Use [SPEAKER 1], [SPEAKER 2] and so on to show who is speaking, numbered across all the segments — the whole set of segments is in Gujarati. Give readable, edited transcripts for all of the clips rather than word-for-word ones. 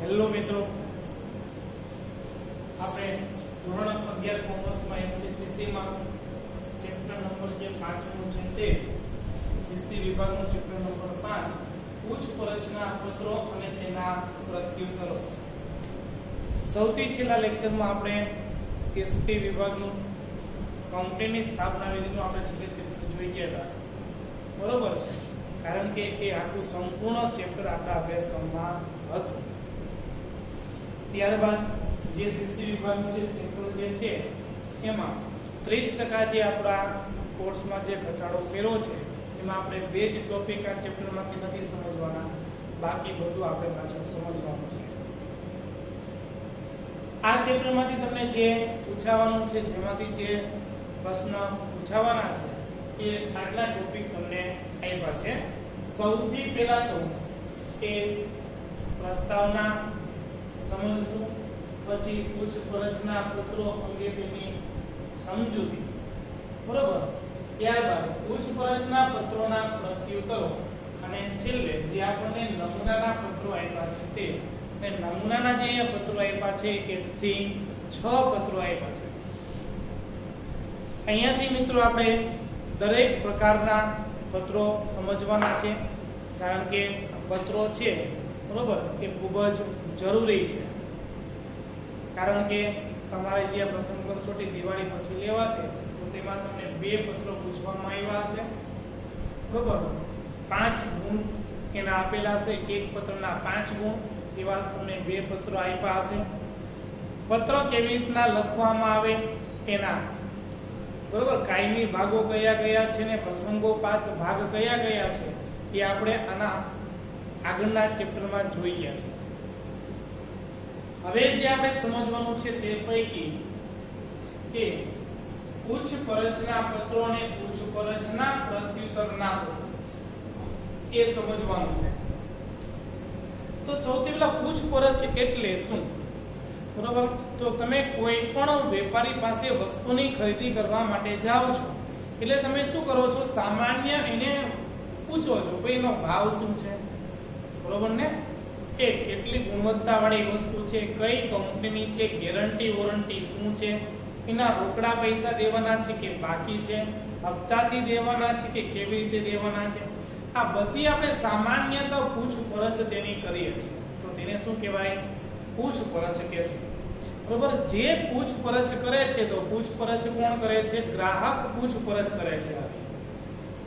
[SPEAKER 1] હેલો મિત્રો, આપણે ધોરણ 11 કોમર્સમાં એસપીસીસી માં ચેપ્ટર નંબર જે 5નું છે તે સીસી વિભાગનું ચેપ્ટર નંબર 5 પૂછપરછના પત્રો અને તેના પ્રત્યુત્તરો. સૌથી છેલ્લા લેક્ચરમાં આપણે એસપી વિભાગનું કંપનીની સ્થાપના વિધિનું આપણે છેલ્લે ચેપ્ટર જોઈ ગયા હતા, બરોબર છે? કારણ કે એ આખું સંપૂર્ણ ચેપ્ટર આપણા અભ્યાસક્રમમાં હતું. ત્યારબાદ જે સીસી વિભાગનું જે ચેપ્ટર જે છે એમાં 30% જે આપણા કોર્સમાં જે ઘટાડો કર્યો છે એમાં આપણે બે જ ટોપિક આ ચેપ્ટરમાંથી નથી સમજવાના, બાકી બધું આપણે પાછું સમજવાનું છે. આ ચેપ્ટરમાંથી તમને જે પૂછાવાનું છે, જેમાંથી જે પ્રશ્ન પૂછાવાના છે એ આટલા ટોપિક તમને આપ્યા છે. સૌથી પહેલા તો એ પ્રસ્તાવના સમજશું, પછી પૂછપરછના પત્રો અંગે તેની સમજૂતી, બરોબર. ત્યારબાદ પૂછપરછના પત્રોના પ્રત્યુત્તરો અને છેલ્લે જે આપણને નમૂનાના પત્રો આપ્યા છે તે નમૂનાના જે અહીંયા પત્રો આપ્યા છે 1 થી 6 પત્રો આપ્યા છે. અહીંયાથી મિત્રો આપણે દરેક પ્રકારના પત્રો સમજવાના છે, કારણ કે પત્રો છે, બરોબર, એ ખૂબ જ જરૂરી છે. કારણ કે તમારે જે પ્રથમ કસોટી દિવાળી પછી લેવાશે તો તેમાં તમને 2 પત્રો પૂછવામાં આવ્યા હશે, બરોબર. 5 ગુણ એના આપેલા હશે, એક પત્રના 5 ગુણ એવા તમને 2 પત્રો આપ્યા હશે. પત્ર કેવી રીતના લખવામાં આવે એના, બરોબર, કાયમી ભાગો કયા કયા છે ને પ્રસંગોપાત ભાગ કયા કયા છે એ આપણે આના આગળના ચેપ્ટરમાં જોઈ ગયા છે. હવે જે આપણે સમજવાનું છે તે પૈકી કે પૂછપરછના પત્રો અને પૂછપરછના પ્રત્યુત્તરના પત્રો એ સમજવાનું છે. તો સૌથી પહેલા પૂછપરછ એટલે શું, બરોબર? તો તમે કોઈ પણ વેપારી પાસે વસ્તુની ખરીદી કરવા માટે જાઓ છો એટલે તમે શું કરો છો, સામાન્ય એને પૂછો છો ભાઈ એનો ભાવ શું છે, બરોબર ને? એ કેટલી ગુણવત્તા વાળી વસ્તુ છે, કઈ કંપનીની છે, ગેરંટી વોરંટી શું છે, એના રોકડા પૈસા દેવાના છે કે બાકી છે, હપ્તાથી દેવાના છે કે કેવી રીતે દેવાના છે, આ બધી આપણે સામાન્ય તો પૂછપરછ તેની કરીએ છીએ. તો તેને શું કહેવાય? પૂછપરછ કહેશું, બરોબર. જે પૂછપરછ કરે છે તો પૂછપરછ કોણ કરે છે? ગ્રાહક પૂછપરછ કરે છે.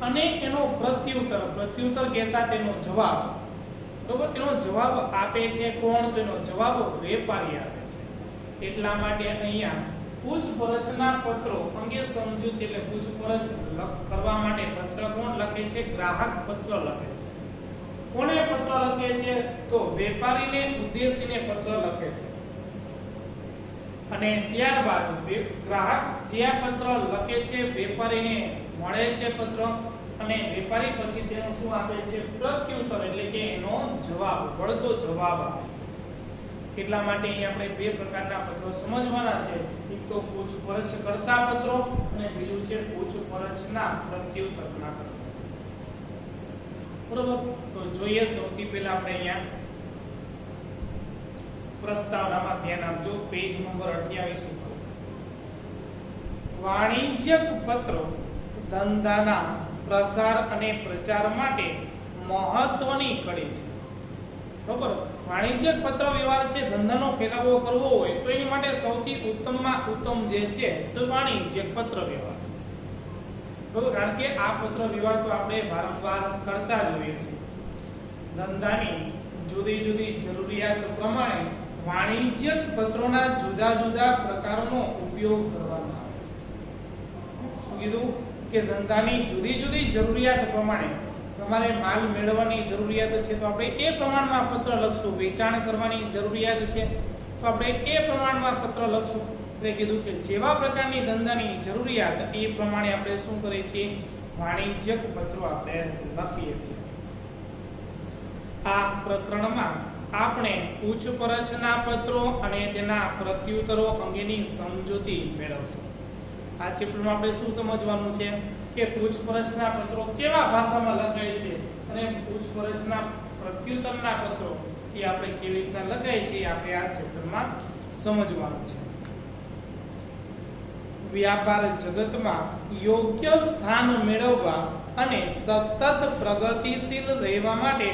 [SPEAKER 1] અને એનો પ્રત્યુત્તર કહેતા તેનો જવાબ, બરોબર, એનો જવાબ આપે છે કોણ? તો એનો જવાબ વેપારી આપે છે. એટલા માટે અહીંયા પૂછપરછના પત્રો અંગે સમજૂતી એટલે પૂછપરછ કરવા માટે પત્ર કોણ લખે છે? ગ્રાહક પત્ર લખે છે. કોને પત્ર લખે છે? તો વેપારીને ઉદ્દેશીને પત્ર લખે છે. અને ત્યારબાદ ગ્રાહક જે આ પત્ર લખે છે વેપારીને મળે છે પત્ર, અને વેપારી પછી તેનો શું આપે છે? પ્રત્યુત્તર, એટલે કે એનો જવાબ, વળતો જવાબ આપે છે. એટલા માટે અહીં આપણે 2 પ્રકારના પત્રો સમજવાના છે. એક તો પૂછપરછ કરતા પત્રો અને બીજું છે પૂછપરછના પ્રત્યુત્તરના પત્રો, બરોબર. તો જોઈએ સૌથી પહેલા આપણે અહીંયા પ્રસ્તાવનામાં ધ્યાન આપજો, પેજ નંબર 28 ઉપર. વાણિજ્યક પત્રો ધંધાના પ્રસાર અને પ્રચાર માટે મહત્વની કડી છે, બરોબર. વાણિજ્યક પત્ર વ્યવહાર છે, ધંધાનો ફેલાવો કરવો હોય તો એની માટે સૌથી ઉત્તમમાં ઉત્તમ જે છે તો વાણિજ્યક પત્ર વ્યવહાર, બરોબર. કારણ કે આ પત્ર વ્યવહાર તો આપણે વારંવાર કરતા જોઈએ છીએ. ધંધાની જુદી જુદી જરૂરિયાત પ્રમાણે વાણિજ્યક પત્રોના જુદા જુદા પ્રકારનો ઉપયોગ કરવામાં આવે છે. શું કીધું? કે ધંધાની જુદી જુદી જરૂરિયાત પ્રમાણે તમારે માલ મેળવવાની જરૂરિયાત છે તો આપણે એ પ્રમાણમાં પત્ર લખશું. વેચાણ કરવાની જરૂરિયાત છે તો આપણે એ પ્રમાણમાં પત્ર લખશું. એટલે કીધું કે જેવા પ્રકારની ધંધાની જરૂરિયાત એ પ્રમાણે આપણે શું કરીએ છીએ? વાણિજ્યક પત્રો આપણે લખીએ છીએ. આ પ્રકરણમાં આપણે પૂછપરછના પત્રો અને તેના પ્રત્યુત્તરો અંગેની સમજૂતી મેળવશું. આ ચેપ્ટરમાં આપણે શું સમજવાનું છે કે પૂછપરછના પત્રો કેવા ભાષામાં લખાય છે અને પૂછપરછના પ્રત્યુત્તરના પત્રો એ આપણે કેવી રીતના લખાય છે એ આપણે આ ચેપ્ટરમાં સમજવાનું છે. વ્યાપાર જગતમાં યોગ્ય સ્થાન મેળવવા અને સતત પ્રગતિશીલ રહેવા માટે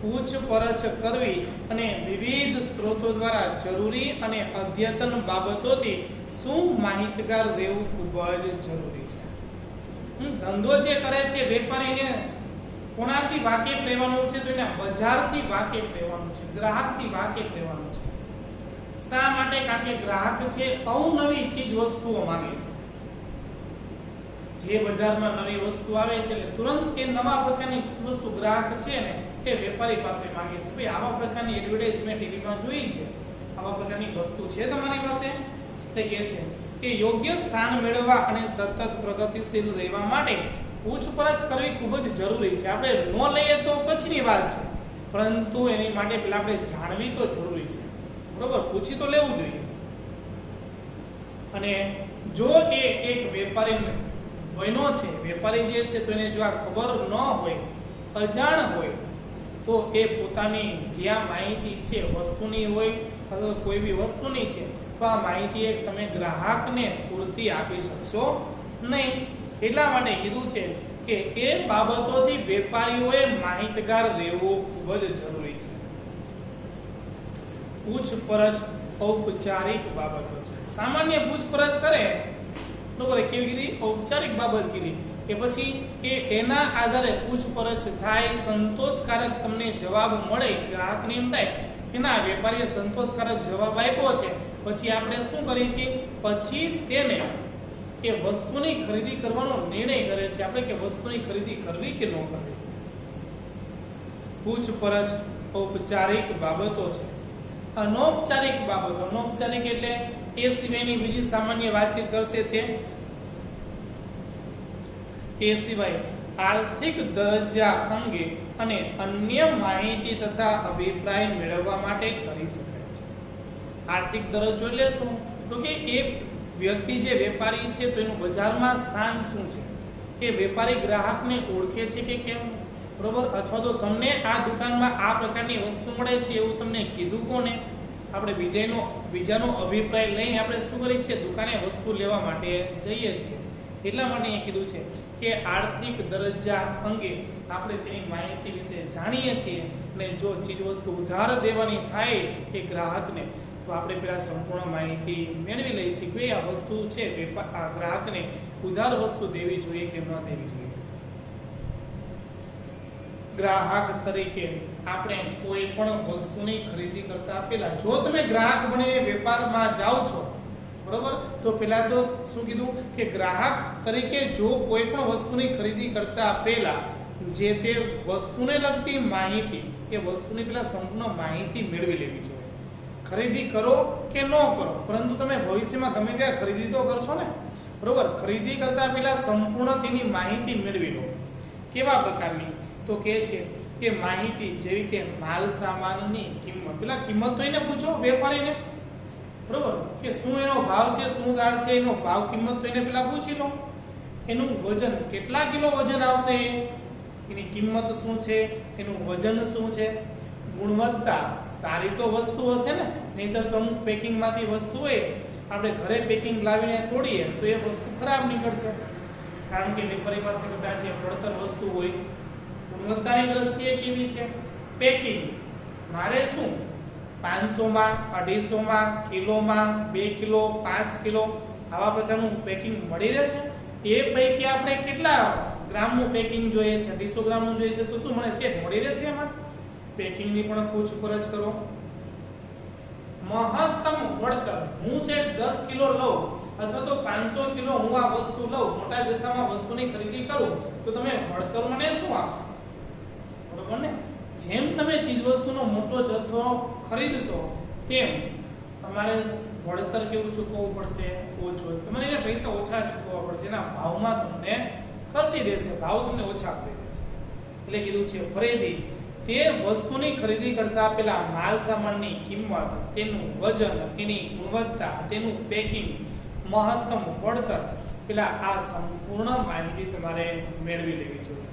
[SPEAKER 1] પૂછપરછ કરવી અને વિવિધ સ્ત્રોતો દ્વારા જરૂરી અને અદ્યતન બાબતોથી શું માહિતગાર રહેવું ખૂબ જ જરૂરી છે. ધંધો જે કરે છે વેપારીને કોનાથી વાકેફ રહેવાનું છે? તો એના બજારથી વાકેફ રહેવાનું છે, ગ્રાહકથી વાકેફ રહેવાનું છે. શા માટે? કારણ કે ગ્રાહક છે અવનવી ચીજ વસ્તુઓ માંગે છે. જે બજારમાં નવી વસ્તુ આવે છે એટલે તુરંત એ નવા પ્રકારની વસ્તુ ગ્રાહક છે ને એ વેપારી પાસે માંગે છે. ભાઈ આવા પ્રકારની એડવર્ટાઇઝમેન્ટ ટીવીમાં જોઈ છે, આવા પ્રકારની વસ્તુ છે તમારી પાસે? એટલે કહે છે કે યોગ્ય સ્થાન મેળવવા અને સતત પ્રગતિશીલ રહેવા માટે પૂછપરછ કરવી ખૂબ જ જરૂરી છે. આપણે ન લઈએ તો પછીની વાત છે, પરંતુ એની માટે પહેલા આપણે જાણવી તો જરૂરી છે. બરોબર, પૂછી તો લેવું જોઈએ. અને જો એ એક વેપારી બન્યો છે, વેપારી જે છે તો એને જો આ ખબર ન હોય, અજાણ હોય, તો એ પોતાની જ્યાં માહિતી છે વસ્તુની હોય અથવા કોઈ બી વસ્તુની છે તો આ માહિતી તમે ગ્રાહકને પૂરતી આપી શકશો નહીં. એટલા માટે કીધું છે કે એ બાબતોથી વેપારીઓએ માહિતગાર રહેવું ખૂબ જ જરૂરી છે. પૂછપરછ ઔપચારિક બાબતો છે. સામાન્ય પૂછપરછ કરે બરોબર, કેવી કીધી? ઔપચારિક બાબત કીધી કે પછી કે એના આધારે પૂછપરછ થાય, સંતોષકારક તમને જવાબ મળે, ગ્રાહકને એમ થાય કે ના વેપારીએ સંતોષકારક જવાબ આપ્યો છે, પછી આપણે શું કરીએ છીએ? પછી તેને એ વસ્તુની ખરીદી કરવાનો નિર્ણય કરે છે આપણે કે વસ્તુની ખરીદી કરવી કે ન કરવી. પૂછપરછ ઔપચારિક બાબતો છે. અનૌપચારિક બાબતો, અનૌપચારિક એટલે એ સિવાયની બીજી સામાન્ય વાતચીત કરશે તે. એ સિવાય આર્થિક દરજ્જા અંગે અને અન્ય માહિતી તથા અભિપ્રાય મેળવવા માટે કરી શકાય છે. આર્થિક દરજ્જો એટલે શું? તો કે એક વ્યક્તિ જે વેપારી છે તો એનું બજારમાં સ્થાન શું છે, એ વેપારી ગ્રાહકને ઓળખે છે કે કેમ, બરોબર? અથવા તો તમને આ દુકાનમાં આ પ્રકારની વસ્તુ મળે છે એવું તમને કીધું કોને? આપણે બીજાનો અભિપ્રાય લઈને આપણે શું કરીએ છીએ? દુકાને વસ્તુ લેવા માટે જઈએ છીએ. એટલા માટે અહીંયા કીધું છે કે આર્થિક દરજ્જા અંગે આપણે તેની માહિતી વિશે જાણીએ છીએ અને જો ચીજ વસ્તુ ઉધાર દેવાની થાય એ ગ્રાહકને તો આપણે પેલા સંપૂર્ણ માહિતી મેળવી લઈએ છીએ કે આ વસ્તુ છે આ ગ્રાહકને ઉધાર વસ્તુ દેવી જોઈએ કે ન દેવી જોઈએ. ગ્રાહક તરીકે આપણે કોઈ પણ વસ્તુની ખરીદી કરતા પહેલા જો તમે ગ્રાહક બનીને વેપારમાં જાઓ છો, બરોબર, તો પહેલા તો શું કીધું કે ગ્રાહક તરીકે જો કોઈ પણ વસ્તુની ખરીદી કરતા પહેલા જે તે વસ્તુને લગતી માહિતી એ વસ્તુની પહેલા સંપૂર્ણ માહિતી મેળવી લેવી જોઈએ. ખરીદી કરો કે ન કરો, પરંતુ તમે ભવિષ્યમાં ગમે ત્યારે ખરીદી તો કરશો ને, બરોબર? ખરીદી કરતા પહેલા સંપૂર્ણ તેની માહિતી મેળવી લો. કેવા પ્રકારની? તો કહે છે કે માહિતી જેવી કે માલ સામાનની કિંમત, પેલા કિંમત તો એને પૂછો વેપારીને, બરોબર, કે શું એનો ભાવ છે, શું દામ છે, એનો ભાવ કિંમત તો એને પેલા પૂછી લો. એનું વજન, કેટલા કિલો વજન આવશે, એની કિંમત શું છે, એનું વજન શું છે, ગુણવત્તા, સારી તો વસ્તુ હશે ને, નહીતર તો અમુક પેકિંગમાંથી વસ્તુ હોય આપણે ઘરે પેકિંગ લાવીને તોડીએ તો એ વસ્તુ ખરાબ નીકળશે, કારણ કે વેપારી પાસે કદાચ પડતર વસ્તુ હોય. ગુણવત્તાની દ્રષ્ટિએ કેવી છે પેકિંગ? મારે શું 500 માં, 250 માં, કિલોમાં, 2 કિલો, 5 કિલો આવા પ્રકારનું પેકિંગ મળી રહેશે? એ પૈકી આપણે કેટલા ગ્રામનું પેકિંગ જોઈએ છે? 250 ગ્રામનું જોઈએ છે તો શું મને સેટ મળી રહેશે? એમાં પેકિંગની પણ પૂછપરછ કરો. મહત્તમ વળતર, હું સેટ 10 કિલો લઉં અથવા તો 500 કિલો હું આ વસ્તુ લઉં, મોટા જથ્થામાં વસ્તુની ખરીદી કરું તો તમે વળતર મને શું આપશો? બરોબર ને? જેમ તમે ચીજ વસ્તુનો મોટો જથ્થો ખરીદશો તેમ તમારે વળતર કેવું ચૂકવવું પડશે? ઓછું. તમારે એને પૈસા ઓછા ચૂકવવા પડશે, એના ભાવમાં તમને ખસી દેશે, ભાવ તમને ઓછા કરી દેશે. એટલે કીધું છે ફરીથી તે વસ્તુની ખરીદી કરતા પહેલા માલ સામાનની કિંમત, તેનું વજન, એની ગુણવત્તા, તેનું પેકિંગ, મહત્તમ વળતર, પેલા આ સંપૂર્ણ માહિતી તમારે મેળવી લેવી જોઈએ.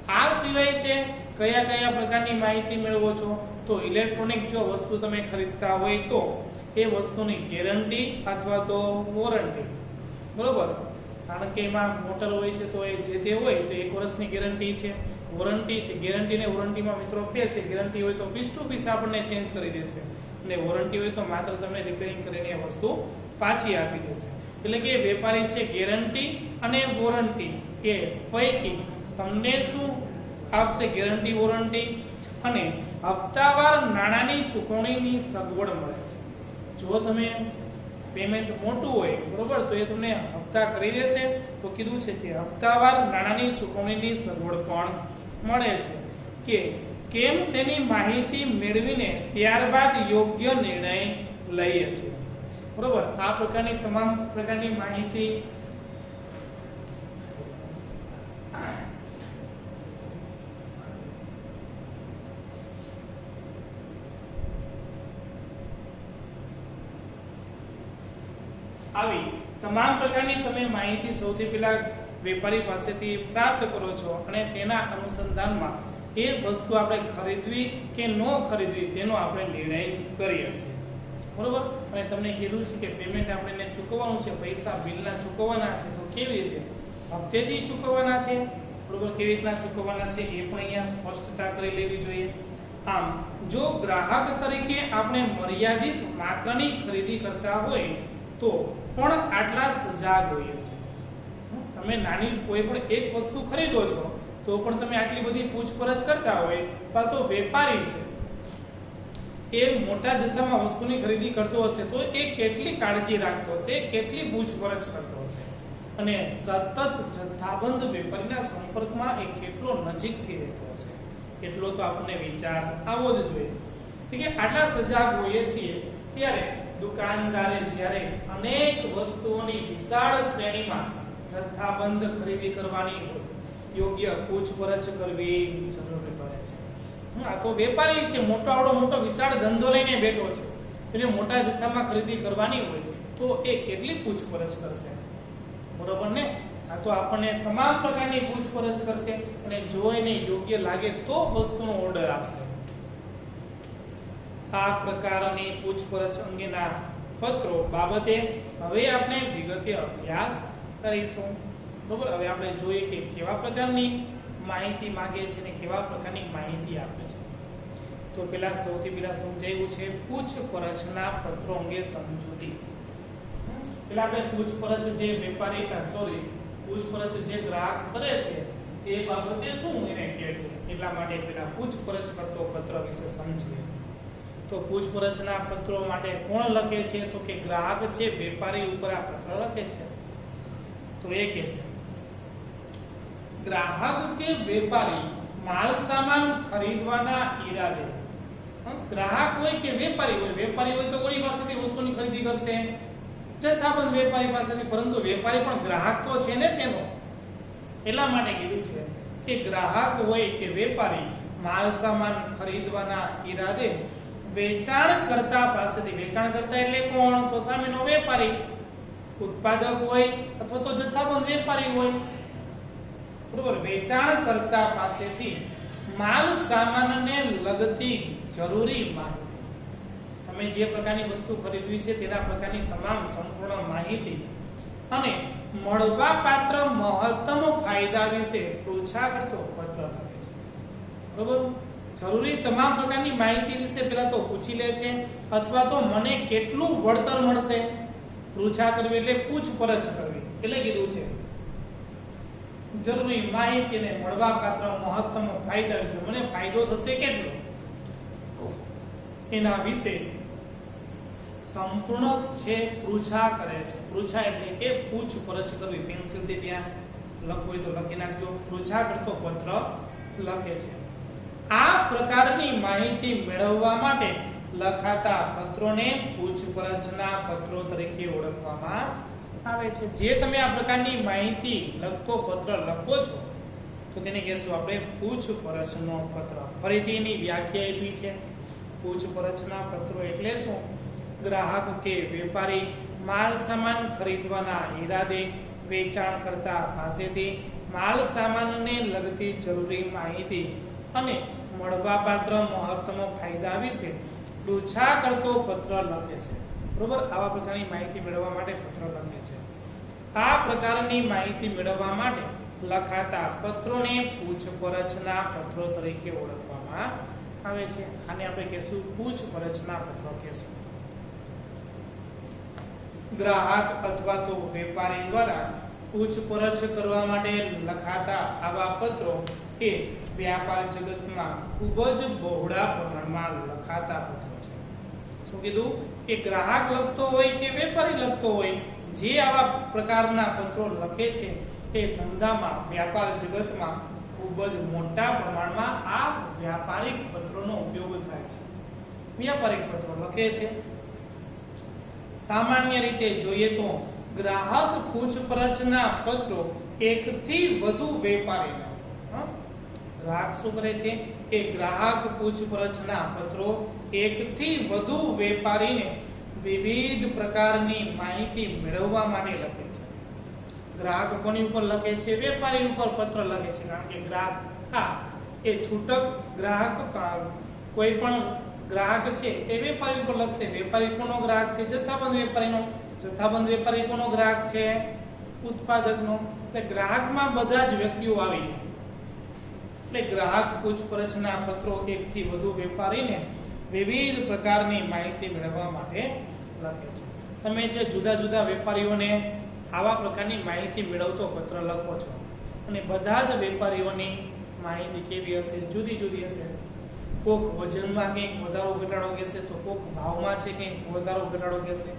[SPEAKER 1] આ સિવાય છે કયા કયા પ્રકારની માહિતી મેળવો છો? તો ઇલેક્ટ્રોનિક જો વસ્તુ તમે ખરીદતા હોય તો એ વસ્તુની ગેરંટી અથવા તો વોરંટી, બરોબર, કારણ કે એમાં મોટર હોય છે તો એ જે તે હોય તો 1 વર્ષની ગેરંટી છે, વોરંટી છે. ગેરંટી ને વોરંટીમાં મિત્રો ફેર છે. ગેરંટી હોય તો પીસ ટુ પીસ આપણને ચેન્જ કરી દેશે અને વોરંટી હોય તો માત્ર તમને રિપેરિંગ કરીને એ વસ્તુ પાછી આપી દેશે. એટલે કે વેપારી છે ગેરંટી અને વોરંટી એ પૈકી તમને શું આપશે? ગેરંટી, વોરંટી અને હપ્તાવાર નાણાંની ચૂકવણીની સગવડ મળે છે. જો તમે પેમેન્ટ મોટું હોય, બરોબર, તો એ તમને હપ્તા કરી દેશે. તો કીધું છે કે હપ્તાવાર નાણાંની ચૂકવણીની સગવડ પણ મળે છે કે કેમ તેની માહિતી મેળવીને ત્યારબાદ યોગ્ય નિર્ણય લઈએ છીએ, બરોબર. આ પ્રકારની તમામ પ્રકારની માહિતી આવી તમામ પ્રકારની તમે માહિતી સૌથી પહેલા વેપારી પાસેથી પ્રાપ્ત કરો છો અને તેના અનુસંધાનમાં એ વસ્તુ આપણે ખરીદવી કે ન ખરીદવી તેનો આપણે નિર્ણય કરીએ છીએ, બરોબર. અને તમને કીધું છે કે પેમેન્ટ આપણે ચૂકવવાનું છે, પૈસા બિલના ચૂકવવાના છે. તો કેવી રીતે? હપ્તેથી ચૂકવવાના છે, બરોબર. કેવી રીતના ચૂકવવાના છે એ પણ અહીંયા સ્પષ્ટતા કરી લેવી જોઈએ. આમ જો ગ્રાહક તરીકે આપણે મર્યાદિત માત્રાની ખરીદી કરતા હોય તો પણ આટલા સજાગ હોઈએ છીએ. તમે નાની કોઈ પણ એક વસ્તુ ખરીદો છો તો પણ તમે આટલી બધી પૂછપરછ કરતા હોય, પરંતુ વેપારી છે એ મોટા જથ્થામાં વસ્તુની ખરીદી કરતો હશે તો એ કેટલી કાળજી રાખતો હશે, કેટલી પૂછપરછ કરતો હશે અને સતત જથ્થાબંધ વેપારીના સંપર્કમાં એ કેટલો નજીકથી રહેતો હશે, એટલો તો આપણને વિચાર આવવો જ જોઈએ. કે આટલા સજાગ હોઈએ છીએ ત્યારે દુકાનદારે જ્યારે અનેક વસ્તુઓની વિશાળ શ્રેણીમાં જથ્થાબંધ ખરીદી કરવાની હોય, યોગ્ય પૂછપરછ કરવી જરૂરી પડે છે. આ તો વેપારી છે, મોટો વિશાળ ધંધો લઈને બેઠો છે, એટલે મોટા જથ્થામાં ખરીદી કરવાની હોય તો એ કેટલી પૂછપરછ કરશે, બરોબર ને? આ તો આપણને તમામ પ્રકારની પૂછપરછ કરશે અને જો એને યોગ્ય લાગે તો વસ્તુનો ઓર્ડર આપશે. આ પ્રકારની પૂછપરછ અંગેના પત્રો બાબતે હવે આપણે વિગતે અભ્યાસ કરીશું, બરોબર. હવે આપણે જોઈએ કે કેવા પ્રકારની માહિતી માંગે છે અને કેવા પ્રકારની માહિતી આપે છે. તો પેલા સૌથી પહેલા સમજાવ્યું છે પૂછપરછના પત્રો અંગે સમજૂતી. પેલા આપણે પૂછપરછ જે વેપારી પૂછપરછ જે ગ્રાહક કરે છે એ બાબતે શું એને કહે છે, એટલા માટે પેલા પૂછપરછ કરતો પત્ર વિશે સમજીએ. તો પૂછપરછના પત્રો માટે કોણ લખે છે? તો કે ગ્રાહક છે, વેપારી ઉપર આ પત્ર લખે છે. તો એ કહે છે ગ્રાહક કે વેપારી માલ સામાન ખરીદવાના ઈરાદે, ગ્રાહક હોય કે વેપારી હોય તો કોની પાસેથી વસ્તુની ખરીદી કરશે? જથ્થાબંધ વેપારી પાસેથી. પરંતુ વેપારી પણ ગ્રાહક તો છે ને તેનો, એટલા માટે કીધું છે કે ગ્રાહક હોય કે વેપારી માલ સામાન ખરીદવાના ઈરાદે વેચાણકર્તા પાસેથી, વેચાણકર્તા એટલે કોણ? તો સામેનો વેપારી, ઉત્પાદક હોય અથવા તો જથ્થાબંધ વેપારી હોય, બરોબર. વેચાણકર્તા પાસેથી માલ સામાનને લગતી જરૂરી માહિતી, તમે જે પ્રકારની વસ્તુ ખરીદવી છે તેના પ્રકારની તમામ સંપૂર્ણ માહિતી અને મળવાપાત્ર મહત્તમ ફાયદા વિશે પૂછા કરતો પત્ર લખે છે, બરોબર. જરૂરી તમામ પ્રકારની માહિતી વિશે પહેલા તો પૂછી લે છે, અથવા તો મને કેટલું વળતર મળશે, પૂછા કરવી એટલે પૂછપરછ કરવી. એટલે કીધું છે જરૂરી માહિતી અને મળવાપાત્ર મહત્તમ ફાયદા વિશે, મને ફાયદો થશે કેટલો એના વિશે સંપૂર્ણ છે પૂછા કરે છે. પૂછા એટલે કે પૂછપરછ કરવી. પેન્સિલથી ત્યાં લખવું હોય તો લખી નાખજો. પૂછા કરતો પત્ર લખે છે. આ પ્રકારની માહિતી મેળવવા માટે લખાતા પત્રોને પૂછપરછના પત્રો તરીકે ઓળખવામાં આવે છે. જે તમે આ પ્રકારની માહિતી લખતો પત્ર લખો છો તો તેને કહેશું આપણે પૂછપરછનો પત્ર. ફરીથી એની વ્યાખ્યા આપી છે. પૂછપરછના પત્રો એટલે શું? ગ્રાહક કે વેપારી માલ સામાન ખરીદવાના ઈરાદે વેચાણકર્તા પાસેથી માલ સામાનને લગતી જરૂરી માહિતી અને મળવાપાત્ર મહત્તમ ફાયદા વિશે પૃચ્છા કરતો પત્ર લખે છે. બરોબર, આવા પ્રકારની માહિતી મેળવવા માટે પત્ર લખે છે. આ પ્રકારની માહિતી મેળવવા માટે લખાતા પત્રોને પૂછપરછના પત્રો તરીકે ઓળખવામાં આવે છે. આને આપણે કહેશું પૂછપરછના પત્રો કહેશું. ગ્રાહક અથવા તો વેપારી દ્વારા પૂછપરછ કરવા માટે લખાતા આવા પત્રો એ વ્યાપાર જગતમાં ખૂબ જ બહોળા પ્રમાણમાં લખાતા પત્રો છે. શું કીધું કે ગ્રાહક લખતો હોય કે વેપારી લખતો હોય, જે આવા પ્રકારના પત્રો લખે છે એ ધંધામાં વ્યાપાર જગતમાં ખૂબ જ મોટા પ્રમાણમાં આ વ્યાપારિક પત્રોનો ઉપયોગ થાય છે. વ્યાપારિક પત્રો લખે છે. સામાન્ય રીતે જોઈએ તો ગ્રાહક પૂછપરછના પત્રો એકથી વધુ વેપારીના ગ્રાહક શું કરે છે કે ગ્રાહક પૂછપરછના પત્રો એકથી વધુ વેપારીને વિવિધ પ્રકારની માહિતી મેળવવા માટે લખે છે. ગ્રાહક કોની ઉપર લખે છે? વેપારી ઉપર પત્ર લખે છે. કારણ કે ગ્રાહક એ છૂટક ગ્રાહક કોઈ પણ ગ્રાહક છે એ વેપારી ઉપર લખશે. વેપારી કોનો ગ્રાહક છે? જથ્થાબંધ વેપારીનો. જથ્થાબંધ વેપારી કોનો ગ્રાહક છે? ઉત્પાદકનો. એટલે ગ્રાહકમાં બધા જ વ્યક્તિઓ આવી જાય. એટલે ગ્રાહક પૂછપરછના પત્રો એકથી વધુ વેપારીને વિવિધ પ્રકારની માહિતી મેળવવા માટે લખે છે. તમે જે જુદા જુદા વેપારીઓને આવા પ્રકારની માહિતી મેળવતો પત્ર લખો છો અને બધા જ વેપારીઓની માહિતી કેવી હશે? જુદી જુદી હશે. કોક વજનમાં કંઈક વધારો ઘટાડો કહેશે, તો કોક ભાવમાં છે કંઈક વધારો ઘટાડો કહેશે.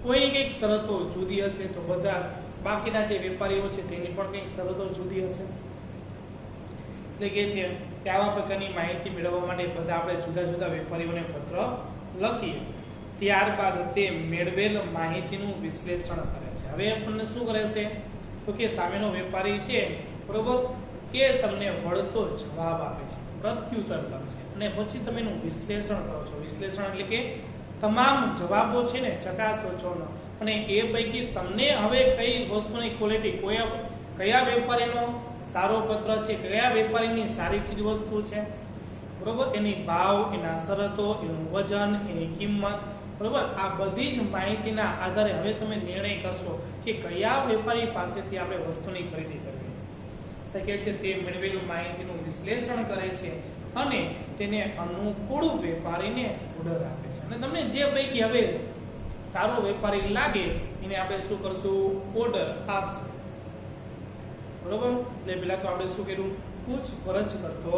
[SPEAKER 1] કોઈની કંઈક શરતો જુદી હશે, તો બધા બાકીના જે વેપારીઓ છે તેની પણ કંઈક શરતો જુદી હશે. એટલે કે છે કે આવા પ્રકારની માહિતી મેળવવા માટે બધા આપણે જુદા જુદા વેપારીઓને પત્ર લખીએ. ત્યારબાદ તે મેળવેલ માહિતીનું વિશ્લેષણ કરે છે. હવે આપણને શું કરે છે તો કે સામેનો વેપારી છે, બરોબર, એ તમને વળતો જવાબ આપે છે, પ્રત્યુત્તર લખશે અને પછી તમે એનું વિશ્લેષણ કરો છો. વિશ્લેષણ એટલે કે તમામ જવાબો છે ને ચકાસો છો અને એ પૈકી તમને હવે કઈ વસ્તુની ક્વોલિટી, કયા વેપારીનો સારો પત્ર છે, કયા વેપારીની સારી ચીજ વસ્તુ છે, બરોબર, એની ભાવ, એના શરતો, એનું વજન, એની કિંમત, બરોબર, આ બધી જ માહિતીના આધારે હવે તમે નિર્ણય કરશો કે કયા વેપારી પાસેથી આપણે વસ્તુની ખરીદી કરવી. એટલે કે છે તે મેળવેલ માહિતીનું વિશ્લેષણ કરે છે અને તેને અનુકૂળ વેપારીને ઓર્ડર આપે છે. અને તમને જે પૈકી હવે સારો વેપારી લાગે એને આપણે શું કરશું? ઓર્ડર આપશું. બરોબર. એટલે પેલા તો આપણે શું કર્યું? પૂછપરછ કરતો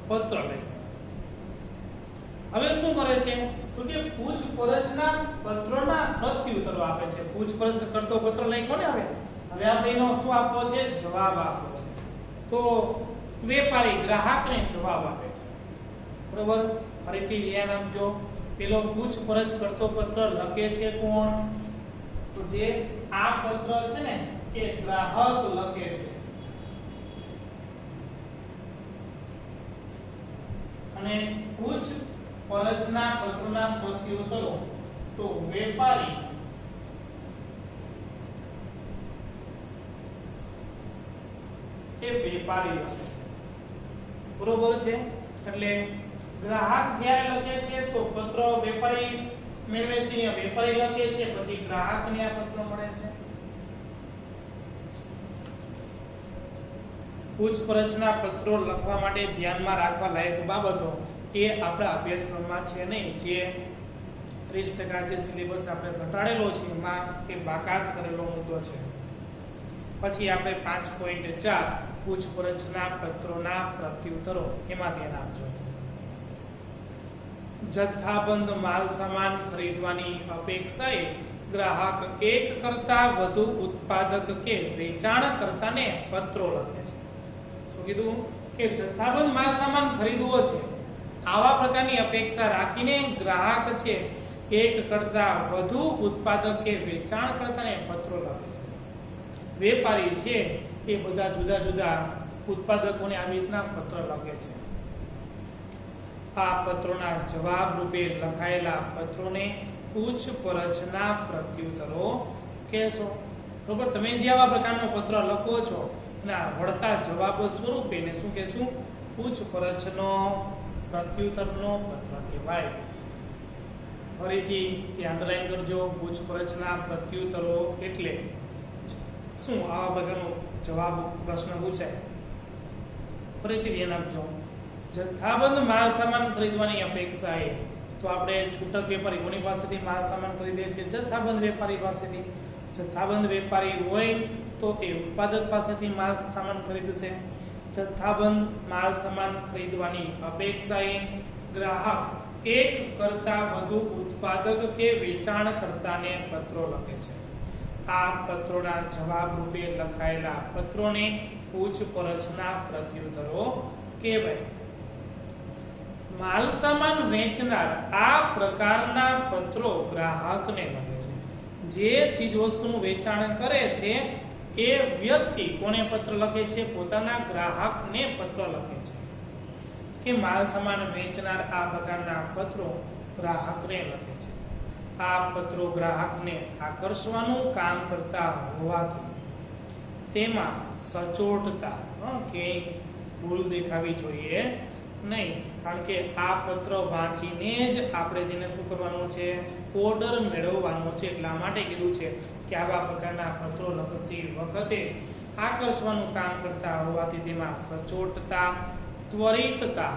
[SPEAKER 1] પત્ર લઈ. હવે શું કરે છે તો કે પૂછપરછના પત્રોના પ્રત્યુત્તરો આપે છે. પૂછપરછ કરતો પત્ર લઈ કોને આવે? હવે આપણે એનો શું આપવો છે? જવાબ આપવો છે. તો વેપારી ગ્રાહકને જવાબ આપે છે. બરોબર. ફરીથી ધ્યાન આપજો. પેલો પૂછપરછ કરતો પત્ર લખે છે કોણ? તો જે આ પત્ર છે ને એ ગ્રાહક લખે છે અને પૂછપરછના પત્રોના પ્રત્યુત્તરો તો વેપારી લખે છે. બરોબર છે. એટલે ગ્રાહક જ્યારે લખે છે તો પત્ર વેપારી મેળવે છે, અહીંયા વેપારી લખે છે, પછી ગ્રાહકને આ પત્ર મળે છે. પૂછપરછના પત્રો લખવા માટે ધ્યાનમાં રાખવા લાયક બાબતો એ આપણા અભ્યાસક્રમમાં છે નહીં. જે 30% જે સિલેબસ આપણે ઘટાડેલો છે એમાં એ બાકાત કરેલો મુદ્દો છે. પછી આપણે 5.4 પૂછપરછના પત્રોના પ્રત્યુત્તરો એમાં ધ્યાન આપજો. જથ્થાબંધ માલ સામાન ખરીદવાની અપેક્ષાએ ગ્રાહક એક કરતા વધુ ઉત્પાદક કે વેચાણકર્તાને પત્રો લખે છે. શું કીધું? કે જથ્થાબંધ માલ સામાન ખરીદવો છે, આવા પ્રકારની અપેક્ષા રાખીને ગ્રાહક છે એક કરતા વધુ ઉત્પાદક કે વેચાણકર્તાને પત્રો લખે છે. વેપારી છે એ બધા જુદા જુદા ઉત્પાદકોને આવી રીતના પત્ર લખે છે. આ પત્રોના જવાબ રૂપે લખાયેલા પત્રોને પૂછપરછના પ્રત્યુત્તરો કહેશો. બરોબર. તમે જે આવા પ્રકારનો પત્ર લખો છો એના વળતા જવાબો સ્વરૂપે ને શું કહેશું? પૂછપરછનો પ્રત્યુત્તરનો પત્ર કહેવાય. ફરીથી તે અંડરલાઈન કરજો. પૂછપરછના પ્રત્યુત્તરો એટલે શું? આવા પ્રકારનો જવાબ પ્રશ્ન પૂછાય. ફરીથી ધ્યાન આપજો. જથ્થાબંધ માલ સામાન ખરીદવાની અપેક્ષાએ, તો આપણે છૂટક વેપારી કોની પાસેથી માલ સામાન ખરીદે છે? જથ્થાબંધ વેપારી પાસેથી. જથ્થાબંધ વેપારી હોય તો એ ઉત્પાદક પાસેથી માલ સામાન ખરીદશે. જથ્થાબંધ માલ સામાન ખરીદવાની અપેક્ષાએ ગ્રાહક એક કરતા વધુ ઉત્પાદક કે વેચાણકર્તાને પત્રો લખે છે. આ પત્રોના જવાબ રૂપે લખાયેલા પત્રોને પૂછપરછના પ્રત્યુત્તરો કહેવાય. માલ સામાન વેચનાર આ પ્રકારના પત્રો ગ્રાહકને લખે છે. જે ચીજ વસ્તુનું વેચાણ કરે છે એ વ્યક્તિ કોને પત્ર લખે છે? પોતાના ગ્રાહકને પત્ર લખે છે. કે માલ સામાન વેચનાર આ પ્રકારના પત્રો ગ્રાહકને લખે છે. આ પત્રો ગ્રાહકને આકર્ષવાનું કામ કરતા હોવાથી તેમાં સચોટતા કે ભૂલ દેખાવી જોઈએ નહીં. કારણ કે આ પત્ર વાંચીને જ આપણે તેને શું કરવાનું છે? ઓર્ડર મેળવવાનો છે. એટલા માટે કીધું છે કે આવા પ્રકારના પત્રો લખતી વખતે આકર્ષવાનું કામ કરતા હોવાથી તેમાં સચોટતા, ત્વરિતતા,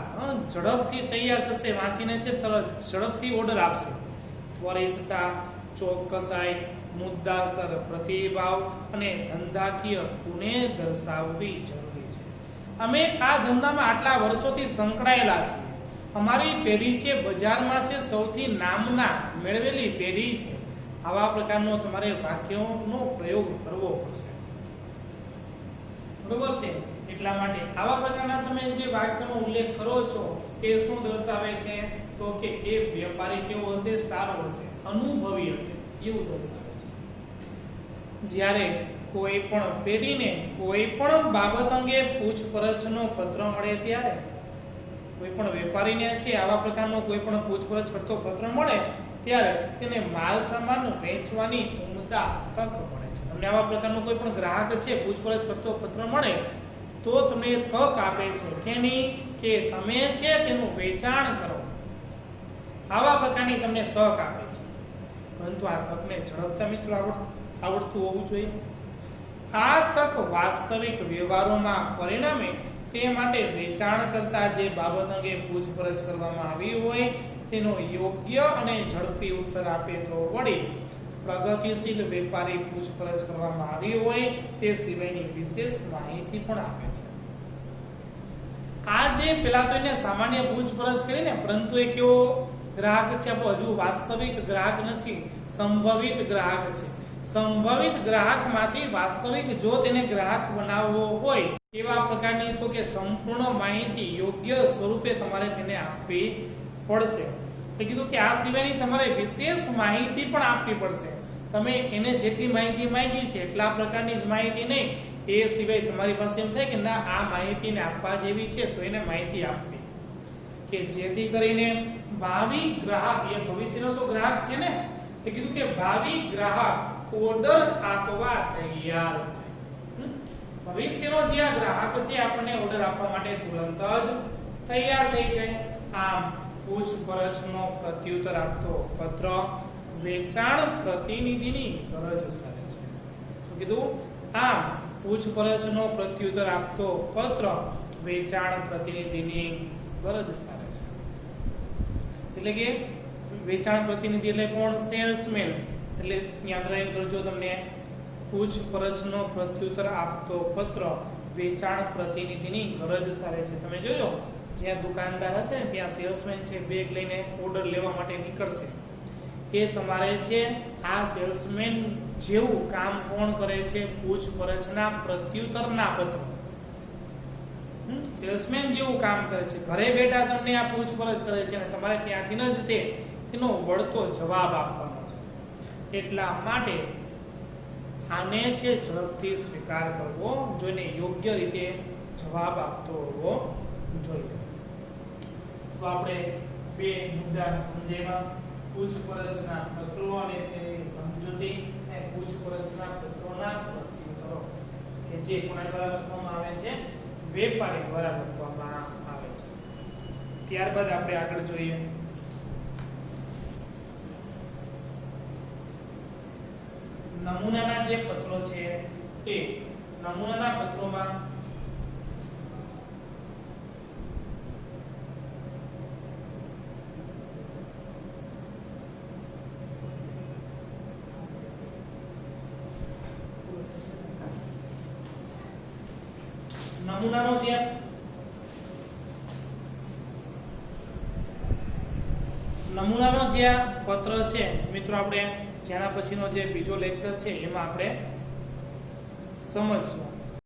[SPEAKER 1] ઝડપથી તૈયાર થશે, વાંચીને છે તરત ઝડપથી ઓર્ડર આપશે. ત્વરિતતા, ચોક્કસાઈ, મુદ્દાસર પ્રતિભાવ અને ધંધાકીય ગુણે દર્શાવવી જરૂરી છે. અમે આ ધંધામાં આટલા વર્ષોથી સંકળાયેલા છીએ. અમારી પેઢી છે બજારમાં છે સૌથી નામના મેળવેલી પેઢી છે. આવા પ્રકારનો તમારે વાક્યોનો પ્રયોગ કરવો પડશે. બરોબર છે? એટલા માટે આવા પ્રકારના તમે જે વાક્યનો ઉલ્લેખ કરો છો એ શું દર્શાવે છે? તો કે એ વેપારી કેવો હશે? સારો હશે, અનુભવી હશે, એવું દર્શાવે છે. જ્યારે કોઈ પણ પેઢીને કોઈ પણ બાબત અંગે પૂછપરછનો પત્ર મળે ત્યારે, કોઈ પણ વેપારીને છે આવા પ્રકારનો કોઈ પણ પૂછપરછ કરતો પત્ર મળે ત્યારે તેને માલ સામાન વેચવાની ઉમદા તક મળે છે. તમને આવા પ્રકારનો કોઈ પણ ગ્રાહક છે પૂછપરછ કરતો પત્ર મળે તો તમને તક આપે છે કે નહીં? કે તમે છે તેનું વેચાણ કરો. આવા પ્રકારની તમને તક આપે છે. પરંતુ આ તકને ઝડપતા મિત્રો આવડતું હોવું જોઈએ. આ તક વાસ્તવિક વ્યવહારોમાં પરિણમે તે માટે વેચાણ કરતા જે બાબત અંગે પૂછપરછ કરવામાં આવી હોય તેનો યોગ્ય અને ઝડપી ઉત્તર આપે તો વળી પ્રગતિશીલ વેપારી પૂછપરછ કરવામાં આવી હોય તે સિવાયની વિશેષ માહિતી પણ આપે છે. આ જે પેલા તો એને સામાન્ય પૂછપરછ કરીને, પરંતુ એ કેવો ગ્રાહક છે? હજુ વાસ્તવિક ગ્રાહક નથી, સંભવિત ગ્રાહક છે. સંભવિત ગ્રાહકમાંથી વાસ્તવિક જો તેને ગ્રાહક બનાવવો હોય એવા પ્રકારની તો કે સંપૂર્ણ માહિતી યોગ્ય સ્વરૂપે તમારે તેને આપવી પડશે. એટલે કીધું કે આ સિવાયની તમારે વિશેષ માહિતી પણ આપવી પડશે. તમે એને જેટલી માહિતી માંગી છે એટલા પ્રકારની જ માહિતી નહીં, એ સિવાય તમારી પાસે એમ થાય કે ના આ માહિતીને આપવા જેવી છે તો એને માહિતી આપવી, કે જેથી કરીને ભાવિ ગ્રાહક, એ ભવિષ્યનો તો ગ્રાહક છે ને, એ કીધું કે ભાવિ ગ્રાહક ઓર્ડર આપવા તૈયાર થાય. ભવિષ્યનો જે આ ગ્રાહક છે આપણને ઓર્ડર આપવા માટે તુરંત જ તૈયાર થઈ જાય. આમ પૂછપરછનો પ્રત્યુત્તર આપતો પત્ર વેચાણ પ્રતિનિધિની ગરજ સારે છે. શું કીધું? આમ પૂછપરછનો પ્રત્યુત્તર આપતો પત્ર વેચાણ પ્રતિનિધિની ગરજ સારે છે. એટલે કે વેચાણ પ્રતિનિધિ એટલે કોણ? સેલ્સમેન. એટલે યાદ રાખી કરજો તમને. પૂછપરછનો પ્રત્યુત્તર આપતો પત્ર વેચાણ પ્રતિનિધિની ગરજ સારે છે. તમે જોજો જ્યાં દુકાનદાર હશે ને ત્યાં સેલ્સમેન છે બેગ લઈને ઓર્ડર લેવા માટે નીકળશે. એ તમારે છે આ સેલ્સમેન જેવું કામ કોણ કરે છે? પૂછપરછના પ્રત્યુત્તરના પત્રો. સેલ્સમેન જેવું કામ કરે છે. ઘરે બેઠા તમને આ પૂછપરછ કરે છે અને તમારે ત્યાંથી જ તેનો વળતો જવાબ આપવાનો છે. એટલા માટે આને છે ઝડપથી સ્વીકાર કરવો જોઈને, યોગ્ય રીતે જવાબ આપતો હોવો જોઈએ. તો આપણે બે મુદ્દા સમજ્યા: પૂછપરછના પત્રો અને તેની સમજૂતી, અને પૂછપરછના પત્રોના પ્રત્યુત્તરો કે જે કોના દ્વારા લખવામાં આવે છે? વેપારી દ્વારા લખવામાં આવે છે. ત્યારબાદ આપણે આગળ જોઈએ નમૂનાના જે પત્રો છે તે નમૂનાના પત્રોમાં નમૂનાનો જે પત્ર છે મિત્રો આપણે જેના પછીનો જે બીજો લેક્ચર છે એમાં આપણે સમજશું